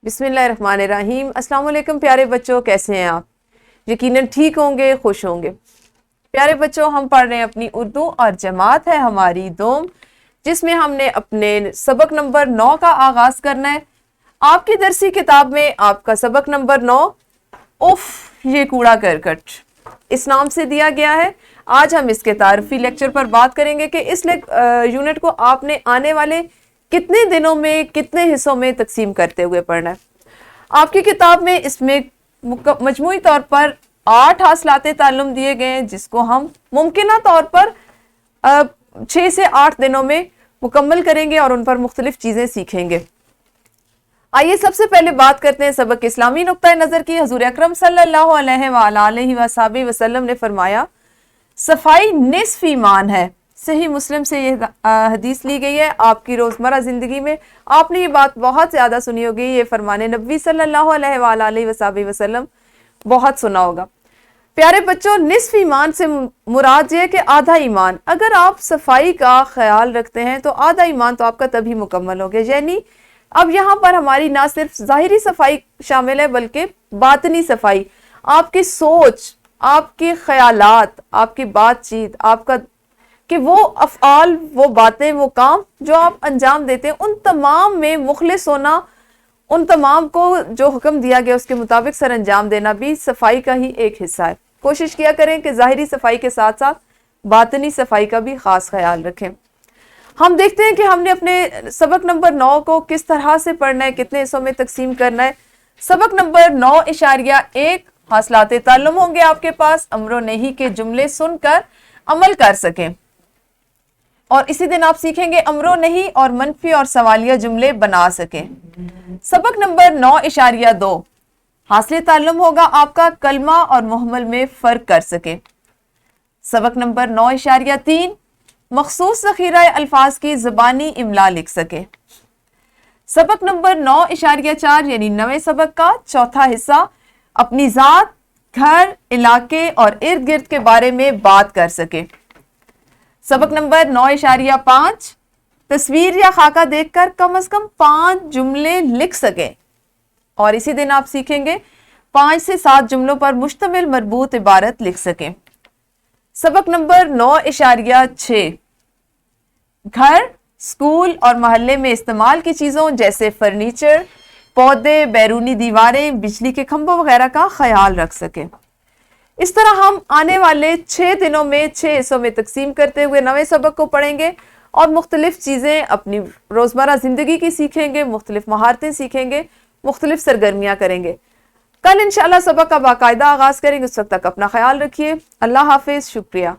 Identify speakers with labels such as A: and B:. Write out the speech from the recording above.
A: बिस्मिल्लाहिर्रहमानिर्रहीम। अस्सलाम वालेकुम प्यारे बच्चों, कैसे हैं आप? यकीनन ठीक होंगे, खुश होंगे। प्यारे बच्चों, हम पढ़ रहे हैं अपनी उर्दू और जमात है हमारी दोम, जिसमें हमने अपने सबक नंबर 9 का आगाज करना है। आपकी दरसी किताब में आपका सबक नंबर 9 उफ ये कूड़ा करकट इस नाम से दिया गया है। आज हम इसके तारफी लेक्चर पर बात करेंगे कि इस यूनिट को आपने आने वाले कितने दिनों में कितने हिस्सों में तकसीम करते हुए पढ़ना है। आपकी किताब में इसमें मजमूई तौर पर 8 हासिलाते ताल्लुम दिए गए हैं, जिसको हम मुमकिना तौर पर 6 से 8 दिनों में मुकम्मल करेंगे और उन पर मुख्तलिफ चीज़ें सीखेंगे। आइए सबसे पहले बात करते हैं सबक इस्लामी नुक्ता नज़र की। हजूर अकरम सल्लल्लाहु अलैहि वसल्लम ने फरमाया, सफाई निस्फ ईमान है। सही मुस्लिम से ये हदीस ली गई है। आपकी रोज़मर्रा ज़िंदगी में आपने ये बात बहुत ज़्यादा सुनी होगी, ये फरमाने नबी सल्लल्लाहु अलैहि वसल्लम बहुत सुना होगा। प्यारे बच्चों, निस्फ ईमान से मुराद ये है कि आधा ईमान। अगर आप सफाई का ख्याल रखते हैं तो आधा ईमान तो आपका तभी मुकम्मल हो गया। यानी अब यहाँ पर हमारी ना सिर्फ ज़ाहिरी सफाई शामिल है बल्कि बातनी सफाई, आपकी सोच, आपके ख्यालात, आपकी बातचीत, आपका कि वो अफ़आल, वो बातें, वो काम जो आप अंजाम देते हैं, उन तमाम में मुखलिस होना, उन तमाम को जो हुक्म दिया गया उसके मुताबिक सर अंजाम देना भी सफाई का ही एक हिस्सा है। कोशिश किया करें कि ज़ाहिरी सफाई के साथ साथ बातनी सफाई का भी ख़ास ख्याल रखें। हम देखते हैं कि हमने अपने सबक नंबर 9 को किस तरह से पढ़ना है, कितने हिस्सों में तकसीम करना है। सबक नंबर 9.1 हासिलाते ताल्लुम होंगे आपके पास। अमरो नहीं के जुमले सुनकर अमल कर सकें, और इसी दिन आप सीखेंगे अमरो नहीं और मनफी और सवालिया जुमले बना सकें। सबक नंबर 9.2 हासिल ताल्लुम होगा आपका कलमा और मुहम्मल में फ़र्क कर सके। सबक नंबर 9.3 मखसूस ज़ख़ीरा अल्फाज की ज़बानी इमला लिख सके। सबक नंबर 9.4 यानी नवे सबक का चौथा हिस्सा अपनी ज़ात, घर, इलाके और इर्द गिर्द के बारे में बात कर सके। सबक नंबर 9.5 तस्वीर या खाका देखकर कम से कम 5 जुमले लिख सके, और इसी दिन आप सीखेंगे 5 से 7 जुमलों पर मुश्तमिल मरबूत इबारत लिख सके। सबक नंबर 9.6 घर, स्कूल और मोहल्ले में इस्तेमाल की चीज़ों जैसे फर्नीचर, पौधे, बैरूनी दीवारें, बिजली के खंभों वगैरह का ख्याल रख सके। इस तरह हम आने वाले 6 दिनों में 6 हिस्सों में तकसीम करते हुए नवे सबक को पढ़ेंगे और मुख्तलिफ चीज़ें अपनी रोज़मर्रा ज़िंदगी की सीखेंगे, मुख्तलिफ महारतें सीखेंगे, मुख्तलिफ सरगर्मियाँ करेंगे। कल इंशाअल्लाह सबक का बाकायदा आगाज़ करेंगे। उस वक्त तक अपना ख्याल रखिए। अल्लाह हाफिज़, शुक्रिया।